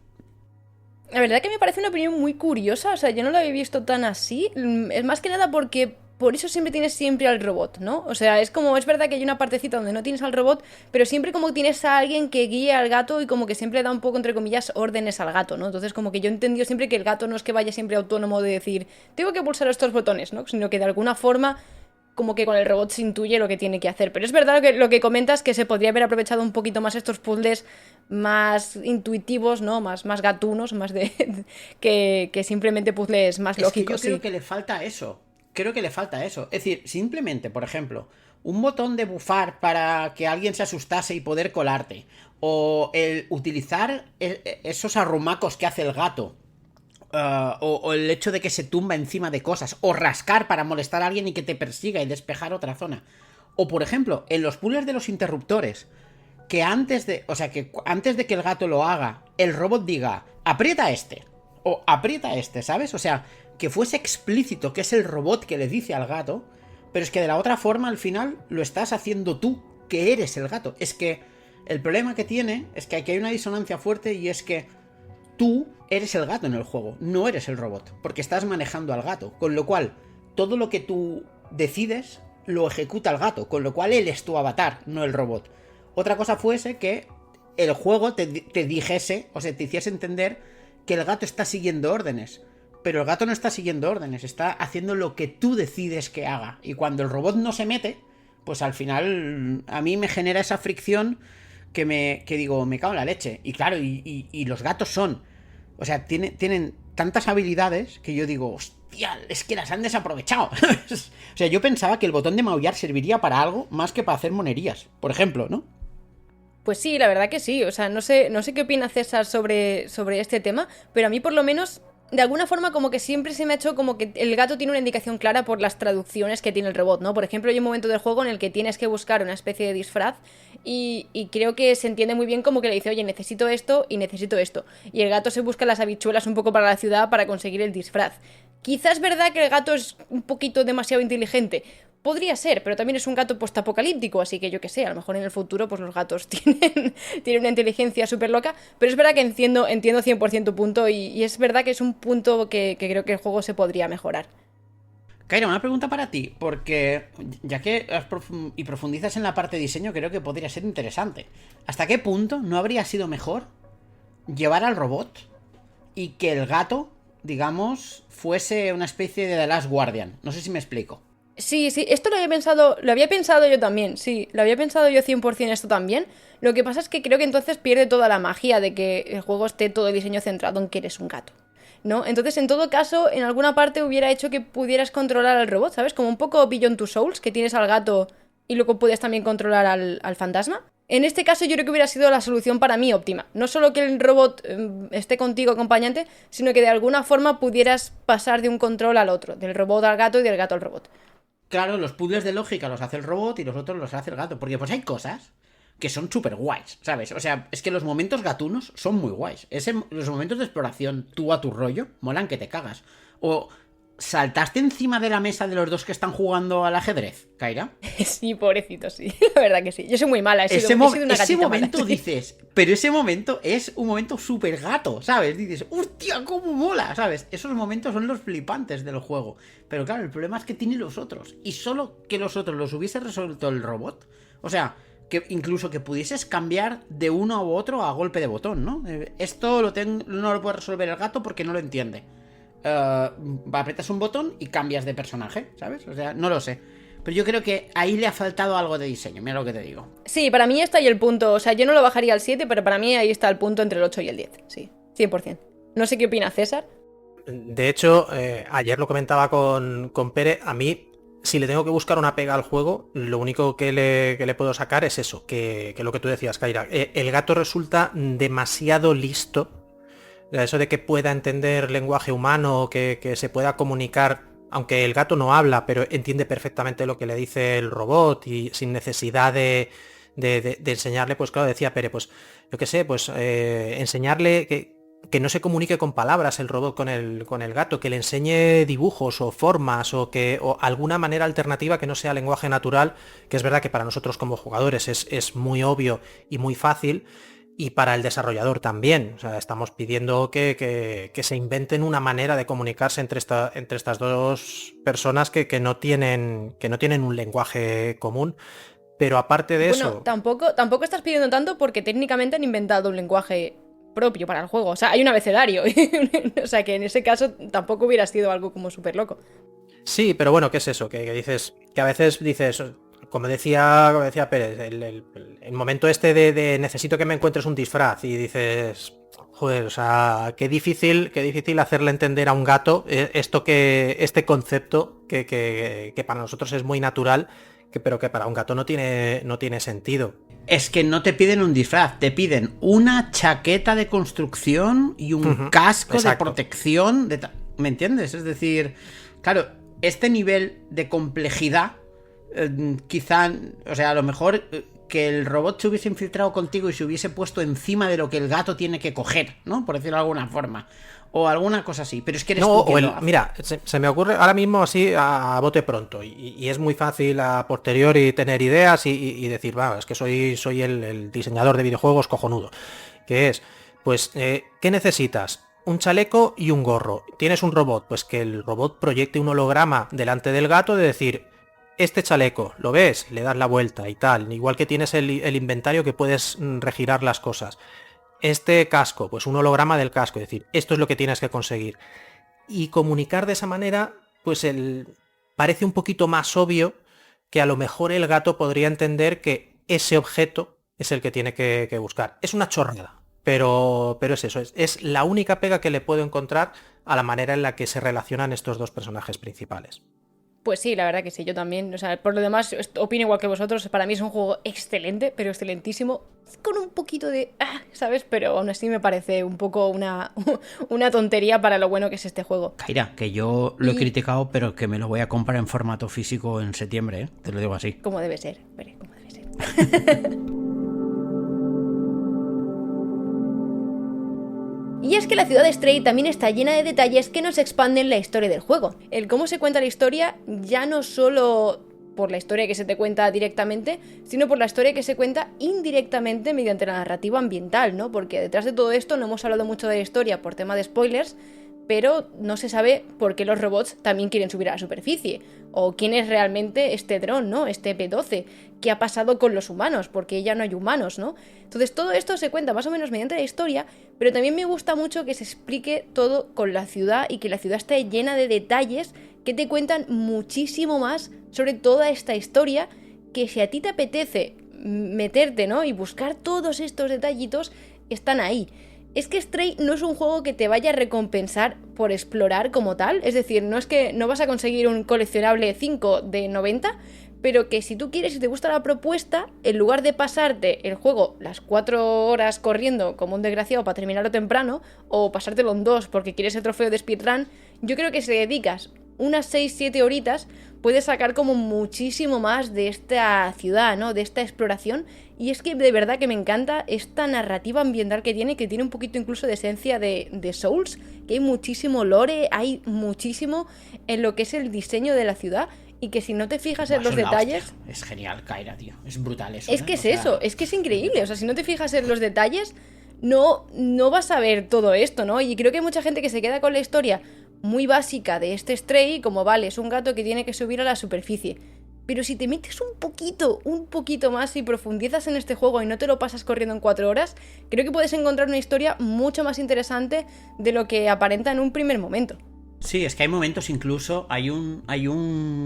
La verdad que me parece una opinión muy curiosa, o sea, yo no la había visto tan así. Es más que nada porque por eso siempre tienes siempre al robot, ¿no? O sea, es verdad que hay una partecita donde no tienes al robot, pero siempre como tienes a alguien que guíe al gato y como que siempre da un poco, entre comillas, órdenes al gato, ¿no? Entonces como que yo he entendido siempre que el gato no es que vaya siempre autónomo de decir, tengo que pulsar estos botones, ¿no? Sino que de alguna forma como que con el robot se intuye lo que tiene que hacer. Pero es verdad lo que comentas, que se podría haber aprovechado un poquito más estos puzzles más intuitivos, ¿no? Más gatunos, más de que simplemente puzzles más lógicos. Es que yo creo que le falta eso. Es decir, simplemente, por ejemplo, un botón de bufar para que alguien se asustase y poder colarte. O el utilizar esos arrumacos que hace el gato. O el hecho de que se tumba encima de cosas, o rascar para molestar a alguien y que te persiga y despejar otra zona. O por ejemplo, en los puzzles de los interruptores, que antes de que el gato lo haga, el robot diga, aprieta este, o aprieta este, ¿sabes? O sea, que fuese explícito que es el robot que le dice al gato, pero es que de la otra forma al final lo estás haciendo tú, que eres el gato. Es que el problema que tiene es que aquí hay una disonancia fuerte, y es que tú eres el gato en el juego, no eres el robot, porque estás manejando al gato, con lo cual todo lo que tú decides lo ejecuta el gato, con lo cual él es tu avatar, no el robot. Otra cosa fuese que el juego te dijese, o sea, te hiciese entender que el gato está siguiendo órdenes, pero el gato no está siguiendo órdenes, está haciendo lo que tú decides que haga, y cuando el robot no se mete, pues al final a mí me genera esa fricción que digo, me cago en la leche. Y claro, y los gatos son, o sea, tienen tantas habilidades que yo digo, hostia, es que las han desaprovechado. O sea, yo pensaba que el botón de maullar serviría para algo más que para hacer monerías, por ejemplo, ¿no? Pues sí, la verdad que sí. O sea, no sé qué opina César sobre este tema, pero a mí por lo menos de alguna forma como que siempre se me ha hecho como que el gato tiene una indicación clara por las traducciones que tiene el robot, ¿no? Por ejemplo, hay un momento del juego en el que tienes que buscar una especie de disfraz y creo que se entiende muy bien como que le dice, oye, necesito esto y necesito esto. Y el gato se busca las habichuelas un poco para la ciudad para conseguir el disfraz. Quizás es verdad que el gato es un poquito demasiado inteligente. Podría ser, pero también es un gato postapocalíptico, así que yo qué sé, a lo mejor en el futuro pues los gatos tienen una inteligencia súper loca, pero es verdad que entiendo 100% tu punto y es verdad que es un punto que creo que el juego se podría mejorar. Kaira, una pregunta para ti, porque ya que y profundizas en la parte de diseño, creo que podría ser interesante. ¿Hasta qué punto no habría sido mejor llevar al robot y que el gato, digamos, fuese una especie de The Last Guardian? No sé si me explico. Sí, esto lo había pensado yo también, sí, lo había pensado yo 100% esto también. Lo que pasa es que creo que entonces pierde toda la magia de que el juego esté todo el diseño centrado en que eres un gato, ¿no? Entonces, en todo caso, en alguna parte hubiera hecho que pudieras controlar al robot, ¿sabes? Como un poco Beyond Two Souls, que tienes al gato y luego puedes también controlar al fantasma. En este caso yo creo que hubiera sido la solución para mí óptima. No solo que el robot esté contigo acompañante, sino que de alguna forma pudieras pasar de un control al otro, del robot al gato y del gato al robot. Claro, los puzzles de lógica los hace el robot y los otros los hace el gato. Porque pues hay cosas que son súper guays, ¿sabes? O sea, es que los momentos gatunos son muy guays. Los momentos de exploración, tú a tu rollo, molan que te cagas. O saltaste encima de la mesa de los dos que están jugando al ajedrez, Kaira. Sí, pobrecito, sí. La verdad que sí. Yo soy muy mala. He sido una ese momento mala, sí. Dices, pero ese momento es un momento súper gato, ¿sabes? Dices, ¡hostia, cómo mola! ¿Sabes? Esos momentos son los flipantes del juego. Pero claro, el problema es que tiene los otros. Y solo que los otros los hubiese resuelto el robot. O sea, que incluso que pudieses cambiar de uno a otro a golpe de botón, ¿no? Esto no lo puede resolver el gato porque no lo entiende. Aprietas un botón y cambias de personaje, ¿sabes? O sea, no lo sé. Pero yo creo que ahí le ha faltado algo de diseño, mira lo que te digo. Sí, para mí está ahí el punto. O sea, yo no lo bajaría al 7, pero para mí ahí está el punto entre el 8 y el 10. Sí, 100%. No sé qué opina César. De hecho, ayer lo comentaba con Pere, a mí, si le tengo que buscar una pega al juego, lo único que le puedo sacar es eso, que lo que tú decías, Kaira. El gato resulta demasiado listo. Eso de que pueda entender lenguaje humano, que se pueda comunicar, aunque el gato no habla, pero entiende perfectamente lo que le dice el robot y sin necesidad de enseñarle, pues claro, decía Pere, pues yo qué sé, pues enseñarle que no se comunique con palabras el robot con el gato, que le enseñe dibujos o formas o alguna manera alternativa que no sea lenguaje natural, que es verdad que para nosotros como jugadores es muy obvio y muy fácil. Y para el desarrollador también. O sea, estamos pidiendo que se inventen una manera de comunicarse entre estas dos personas que no tienen un lenguaje común. Pero aparte de eso... Tampoco estás pidiendo tanto porque técnicamente han inventado un lenguaje propio para el juego. O sea, hay un abecedario. O sea, que en ese caso tampoco hubiera sido algo como súper loco. Sí, pero bueno, ¿qué es eso? Que dices, que a veces dices... Como decía Pérez, el momento este de necesito que me encuentres un disfraz y dices, joder, o sea, qué difícil hacerle entender a un gato este concepto que para nosotros es muy natural, pero que para un gato no tiene sentido. Es que no te piden un disfraz, te piden una chaqueta de construcción y un casco de protección. ¿Me entiendes? Es decir, claro, este nivel de complejidad... quizá, o sea, a lo mejor que el robot se hubiese infiltrado contigo y se hubiese puesto encima de lo que el gato tiene que coger, ¿no? Por decirlo de alguna forma. O alguna cosa así. Pero es que eres tú quien lo hace. Mira, se me ocurre ahora mismo así a bote pronto. Y es muy fácil a posteriori tener ideas y decir, va, es que soy el diseñador de videojuegos cojonudo. Que es, pues, ¿qué necesitas? Un chaleco y un gorro. ¿Tienes un robot? Pues que el robot proyecte un holograma delante del gato de decir... Este chaleco, ¿lo ves? Le das la vuelta y tal. Igual que tienes el inventario que puedes regirar las cosas. Este casco, pues un holograma del casco. Es decir, esto es lo que tienes que conseguir. Y comunicar de esa manera, pues parece un poquito más obvio que a lo mejor el gato podría entender que ese objeto es el que tiene que buscar. Es una chorrada, pero es eso. Es la única pega que le puedo encontrar a la manera en la que se relacionan estos dos personajes principales. Pues sí, la verdad que sí, yo también. O sea, por lo demás, opino igual que vosotros. Para mí es un juego excelente, pero excelentísimo. Con un poquito de... ¿sabes? Pero aún así me parece un poco una tontería para lo bueno que es este juego. Kaira, que yo lo he criticado, pero que me lo voy a comprar en formato físico en septiembre, ¿eh? Te lo digo así. Como debe ser, veré, como debe ser. Y es que la ciudad de Stray también está llena de detalles que nos expanden la historia del juego. El cómo se cuenta la historia ya no solo por la historia que se te cuenta directamente, sino por la historia que se cuenta indirectamente mediante la narrativa ambiental, ¿no? Porque detrás de todo esto no hemos hablado mucho de la historia por tema de spoilers, pero no se sabe por qué los robots también quieren subir a la superficie, o quién es realmente este dron, ¿no? Este P-12, qué ha pasado con los humanos, porque ya no hay humanos, ¿no? Entonces todo esto se cuenta más o menos mediante la historia, pero también me gusta mucho que se explique todo con la ciudad y que la ciudad esté llena de detalles que te cuentan muchísimo más sobre toda esta historia, que si a ti te apetece meterte, ¿no? Y buscar todos estos detallitos, están ahí. Es que Stray no es un juego que te vaya a recompensar por explorar como tal, es decir, no es que no vas a conseguir un coleccionable 5 de 90, pero que si tú quieres y te gusta la propuesta, en lugar de pasarte el juego las 4 horas corriendo como un desgraciado para terminarlo temprano, o pasártelo en 2 porque quieres el trofeo de speedrun, yo creo que si dedicas unas 6-7 horitas, puedes sacar como muchísimo más de esta ciudad, ¿no? De esta exploración. Y es que de verdad que me encanta esta narrativa ambiental que tiene un poquito incluso de esencia de Souls, que hay muchísimo lore, hay muchísimo en lo que es el diseño de la ciudad, y que si no te fijas en los detalles... Hostia. Es genial, Kaira, tío. Es brutal eso. Es que es eso, es que es increíble. O sea, si no te fijas en los detalles, no vas a ver todo esto, ¿no? Y creo que hay mucha gente que se queda con la historia muy básica de este Stray, como vale, es un gato que tiene que subir a la superficie. Pero si te metes un poquito más y profundizas en este juego y no te lo pasas corriendo en 4 horas, creo que puedes encontrar una historia mucho más interesante de lo que aparenta en un primer momento. Sí, es que hay momentos incluso, hay un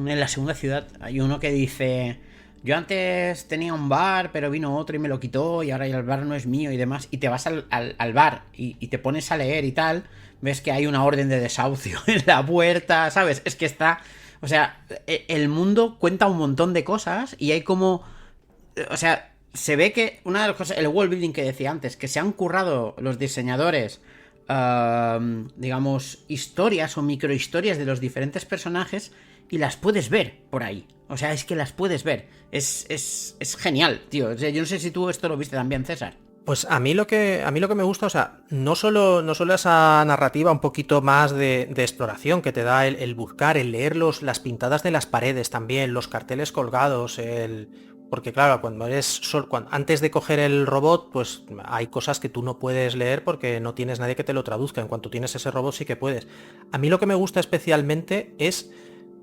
en la segunda ciudad, hay uno que dice: yo antes tenía un bar, pero vino otro y me lo quitó, y ahora el bar no es mío y demás, y te vas al bar y te pones a leer y tal, ves que hay una orden de desahucio en la puerta, ¿sabes? Es que está... O sea, el mundo cuenta un montón de cosas y hay como... O sea, se ve que una de las cosas, el world building que decía antes, que se han currado los diseñadores, digamos, historias o microhistorias de los diferentes personajes, y las puedes ver por ahí. O sea, es que las puedes ver. Es genial, tío. O sea, yo no sé si tú esto lo viste también, César. Pues a mí lo que me gusta, o sea, no solo esa narrativa un poquito más de exploración que te da el buscar, el leer las pintadas de las paredes también, los carteles colgados, porque claro, antes de coger el robot, pues hay cosas que tú no puedes leer porque no tienes nadie que te lo traduzca. En cuanto tienes ese robot sí que puedes. A mí lo que me gusta especialmente es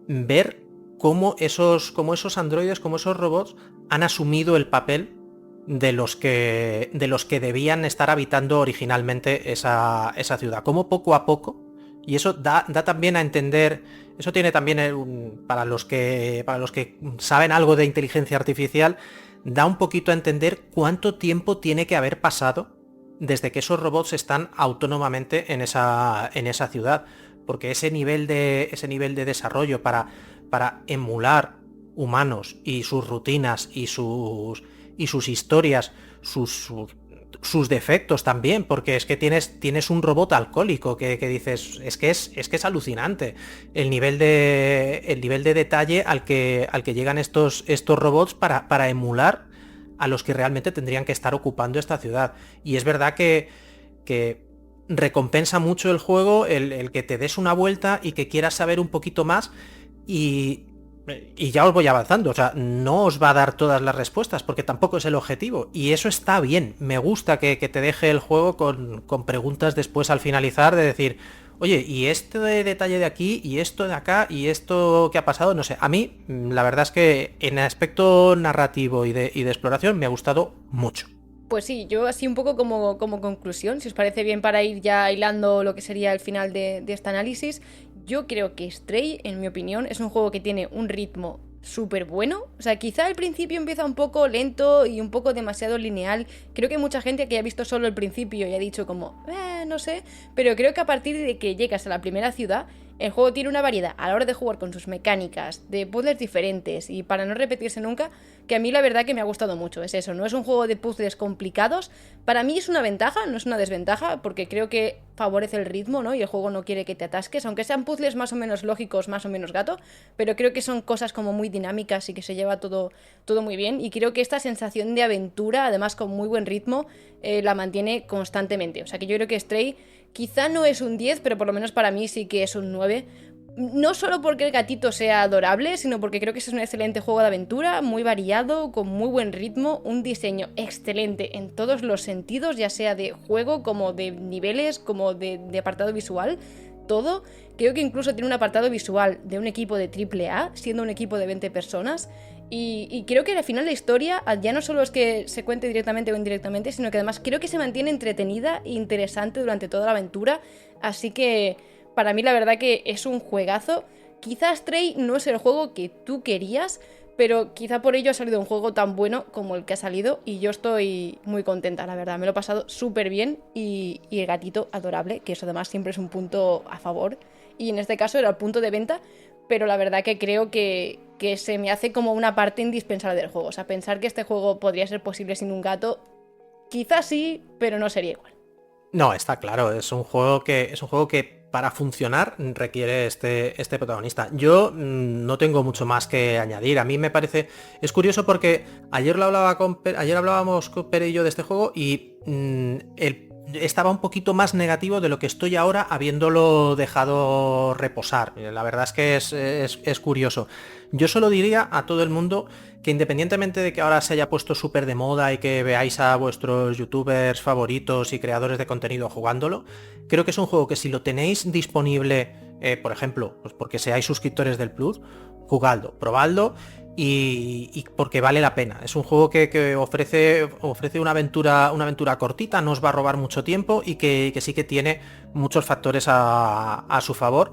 ver cómo esos androides, cómo esos robots han asumido el papel de los que debían estar habitando originalmente esa ciudad. Como poco a poco, y eso da también a entender, eso tiene también para los que saben algo de inteligencia artificial, da un poquito a entender cuánto tiempo tiene que haber pasado desde que esos robots están autónomamente en esa ciudad, porque ese nivel de desarrollo para emular humanos y sus rutinas y sus historias, sus defectos también, porque es que tienes un robot alcohólico que dices, es que es alucinante el nivel de detalle al que llegan estos robots para emular a los que realmente tendrían que estar ocupando esta ciudad. Y es verdad que recompensa mucho el juego el que te des una vuelta y que quieras saber un poquito más, y ya os voy avanzando, o sea, no os va a dar todas las respuestas porque tampoco es el objetivo, y eso está bien. Me gusta que te deje el juego con preguntas después al finalizar, de decir, oye, y este detalle de aquí, y esto de acá, y esto que ha pasado, no sé. A mí, la verdad es que en aspecto narrativo y de exploración me ha gustado mucho. Pues sí, yo así un poco como conclusión, si os parece bien, para ir ya hilando lo que sería el final de este análisis, yo creo que Stray, en mi opinión, es un juego que tiene un ritmo súper bueno. O sea, quizá al principio empieza un poco lento y un poco demasiado lineal. Creo que hay mucha gente que ha visto solo el principio y ha dicho como, no sé, pero creo que a partir de que llegas a la primera ciudad el juego tiene una variedad a la hora de jugar con sus mecánicas, de puzzles diferentes y para no repetirse nunca, que a mí la verdad que me ha gustado mucho. Es eso, no es un juego de puzzles complicados. Para mí es una ventaja, no es una desventaja, porque creo que favorece el ritmo, ¿no? Y el juego no quiere que te atasques, aunque sean puzzles más o menos lógicos, más o menos gato, pero creo que son cosas como muy dinámicas y que se lleva todo muy bien. Y creo que esta sensación de aventura, además con muy buen ritmo, la mantiene constantemente. O sea que yo creo que Stray quizá no es un 10, pero por lo menos para mí sí que es un 9. No solo porque el gatito sea adorable, sino porque creo que es un excelente juego de aventura, muy variado, con muy buen ritmo, un diseño excelente en todos los sentidos, ya sea de juego, como de niveles, como de apartado visual, todo. Creo que incluso tiene un apartado visual de un equipo de AAA, siendo un equipo de 20 personas. Y creo que al final la historia ya no solo es que se cuente directamente o indirectamente, sino que además creo que se mantiene entretenida e interesante durante toda la aventura. Así que para mí la verdad que es un juegazo. Quizás Stray no es el juego que tú querías, pero quizá por ello ha salido un juego tan bueno como el que ha salido y yo estoy muy contenta, la verdad. Me lo he pasado súper bien y el gatito adorable, que eso además siempre es un punto a favor. Y en este caso era el punto de venta, pero la verdad que creo que se me hace como una parte indispensable del juego. O sea, pensar que este juego podría ser posible sin un gato, quizás sí, pero no sería igual. No, está claro, es un juego que para funcionar requiere este protagonista. Yo no tengo mucho más que añadir. A mí me parece... Es curioso porque ayer hablábamos con Pere y yo de este juego y estaba un poquito más negativo de lo que estoy ahora habiéndolo dejado reposar. La verdad es que es curioso. Yo solo diría a todo el mundo que independientemente de que ahora se haya puesto súper de moda y que veáis a vuestros youtubers favoritos y creadores de contenido jugándolo, creo que es un juego que si lo tenéis disponible, por ejemplo, pues porque seáis suscriptores del Plus, jugadlo, probadlo y porque vale la pena. Es un juego que ofrece una aventura cortita, no os va a robar mucho tiempo y que sí que tiene muchos factores a su favor.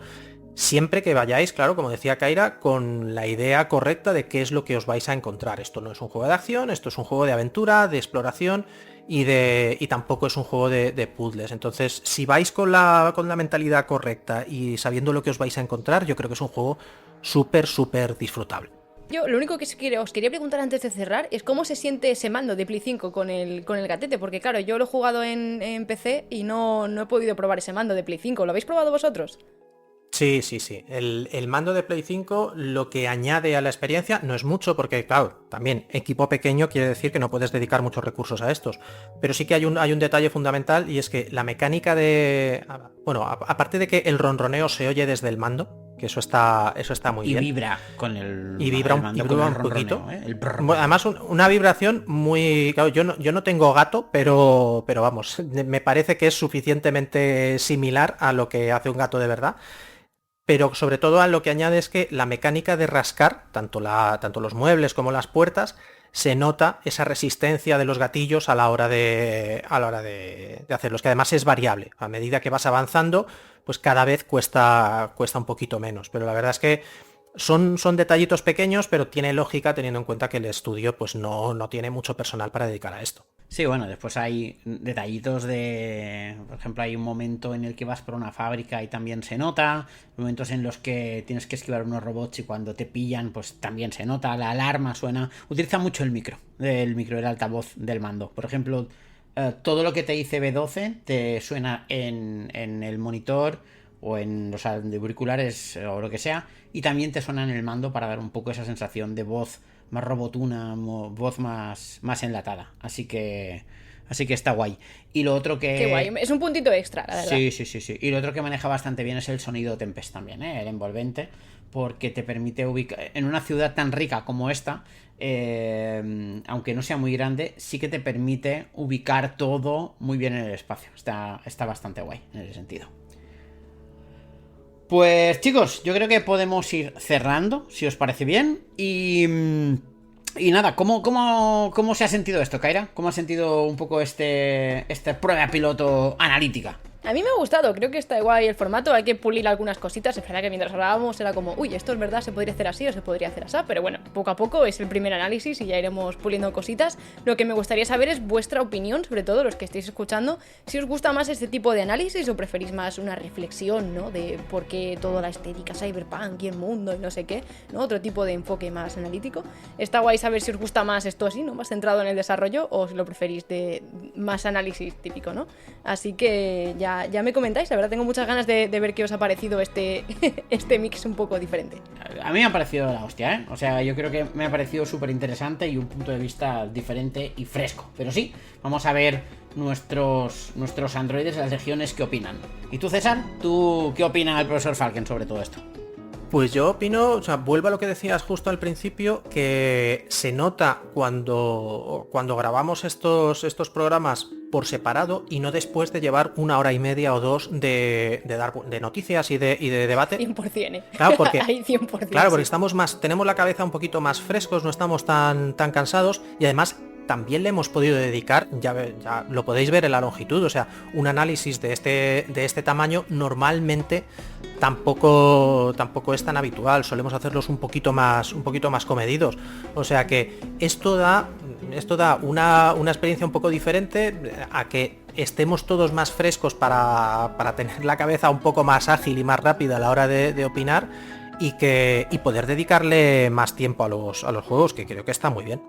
Siempre que vayáis, claro, como decía Kaira, con la idea correcta de qué es lo que os vais a encontrar. Esto no es un juego de acción, esto es un juego de aventura, de exploración y tampoco es un juego de puzzles. Entonces, si vais con la mentalidad correcta y sabiendo lo que os vais a encontrar, yo creo que es un juego súper disfrutable. Yo lo único que os quería preguntar antes de cerrar es cómo se siente ese mando de Play 5 con el gatete, porque claro, yo lo he jugado en PC y no he podido probar ese mando de Play 5. ¿Lo habéis probado vosotros? Sí. El mando de Play 5 lo que añade a la experiencia no es mucho porque, claro, también equipo pequeño quiere decir que no puedes dedicar muchos recursos a estos. Pero sí que hay un detalle fundamental y es que la mecánica de... Bueno, aparte de que el ronroneo se oye desde el mando, que eso está muy bien. Y vibra con el... Y vibra el mando con un el ronroneo, poquito. ¿eh? El brrr. Bueno, además una vibración muy... Claro, yo no tengo gato, pero vamos, me parece que es suficientemente similar a lo que hace un gato de verdad. Pero sobre todo a lo que añade es que la mecánica de rascar, tanto los muebles como las puertas, se nota esa resistencia de los gatillos a la hora de hacerlos, que además es variable. A medida que vas avanzando, pues cada vez cuesta un poquito menos. Pero la verdad es que son detallitos pequeños, pero tiene lógica teniendo en cuenta que el estudio pues no tiene mucho personal para dedicar a esto. Sí, bueno, después hay detallitos de... Por ejemplo, hay un momento en el que vas por una fábrica y también se nota. Momentos en los que tienes que esquivar unos robots y cuando te pillan, pues también se nota. La alarma suena... Utiliza mucho el micro, el altavoz del mando. Por ejemplo, todo lo que te dice B12 te suena en el monitor o en los auriculares o lo que sea. Y también te suena en el mando para dar un poco esa sensación de voz más robotuna, voz más enlatada. Así que está guay. Y lo otro que... Qué guay, es un puntito extra, la verdad. Sí. Y lo otro que maneja bastante bien es el sonido Tempest también, el envolvente, porque te permite ubicar... En una ciudad tan rica como esta, aunque no sea muy grande, sí que te permite ubicar todo muy bien en el espacio. Está bastante guay en ese sentido. Pues chicos, yo creo que podemos ir cerrando, si os parece bien. Y nada, ¿cómo se ha sentido esto, Kaira? ¿Cómo ha sentido un poco esta prueba piloto analítica? A mí me ha gustado, creo que está guay el formato, hay que pulir algunas cositas. Es verdad que mientras hablábamos era como, uy, esto es verdad, se podría hacer así o se podría hacer así, pero bueno, poco a poco es el primer análisis y ya iremos puliendo cositas. Lo que me gustaría saber es vuestra opinión, sobre todo los que estéis escuchando, si os gusta más este tipo de análisis o preferís más una reflexión, ¿no? De por qué toda la estética cyberpunk y el mundo y no sé qué, ¿no? Otro tipo de enfoque más analítico. Está guay saber si os gusta más esto así, ¿no? Más centrado en el desarrollo o si lo preferís de más análisis típico, ¿no? Así que ya me comentáis, la verdad tengo muchas ganas de ver qué os ha parecido este mix un poco diferente. A mí me ha parecido la hostia, ¿eh? O sea, yo creo que me ha parecido súper interesante y un punto de vista diferente y fresco. Pero sí, vamos a ver nuestros androides de las regiones qué opinan. ¿Y tú, César? ¿Tú qué opina el profesor Falken sobre todo esto? Pues yo opino, o sea, vuelvo a lo que decías justo al principio, que se nota cuando grabamos estos programas por separado y no después de llevar 1 hora y media o 2 de noticias y de debate. 100%, ¿eh? Claro, porque, Ahí 100%, claro, porque sí. tenemos la cabeza un poquito más frescos, no estamos tan cansados y además también le hemos podido dedicar, ya lo podéis ver en la longitud, o sea, un análisis de este tamaño normalmente tampoco es tan habitual, solemos hacerlos un poquito más comedidos, o sea que esto da una experiencia un poco diferente a que estemos todos más frescos para tener la cabeza un poco más ágil y más rápida a la hora de opinar y poder dedicarle más tiempo a los juegos, que creo que está muy bien.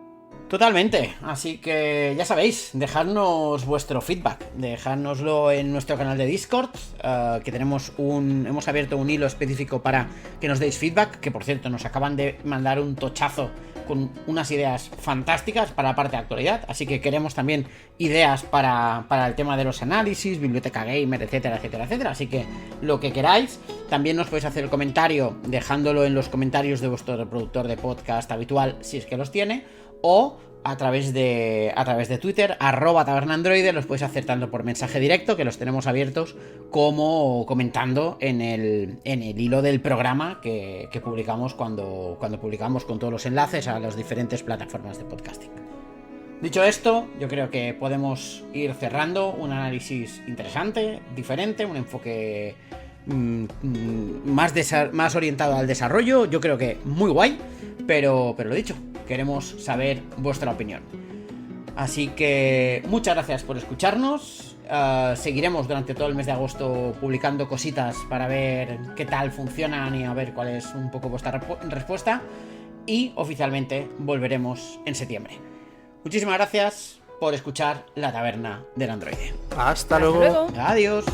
Totalmente, así que ya sabéis, dejadnos vuestro feedback, dejadnoslo en nuestro canal de Discord, que hemos abierto un hilo específico para que nos deis feedback, que por cierto nos acaban de mandar un tochazo con unas ideas fantásticas para la parte de actualidad, así que queremos también ideas para el tema de los análisis, biblioteca gamer, etcétera, etcétera, etcétera, así que lo que queráis, también nos podéis hacer el comentario dejándolo en los comentarios de vuestro reproductor de podcast habitual, si es que los tiene, o a través de Twitter, @tabernaandroide, los podéis hacer tanto por mensaje directo, que los tenemos abiertos, como comentando en el hilo del programa que publicamos cuando publicamos con todos los enlaces a las diferentes plataformas de podcasting. Dicho esto, yo creo que podemos ir cerrando un análisis interesante, diferente, un enfoque más orientado al desarrollo, yo creo que muy guay, pero lo dicho, queremos saber vuestra opinión. Así que muchas gracias por escucharnos. Seguiremos durante todo el mes de agosto publicando cositas para ver qué tal funcionan y a ver cuál es un poco vuestra respuesta. Y oficialmente volveremos en septiembre. Muchísimas gracias por escuchar La Taberna del Androide. Hasta luego. Adiós.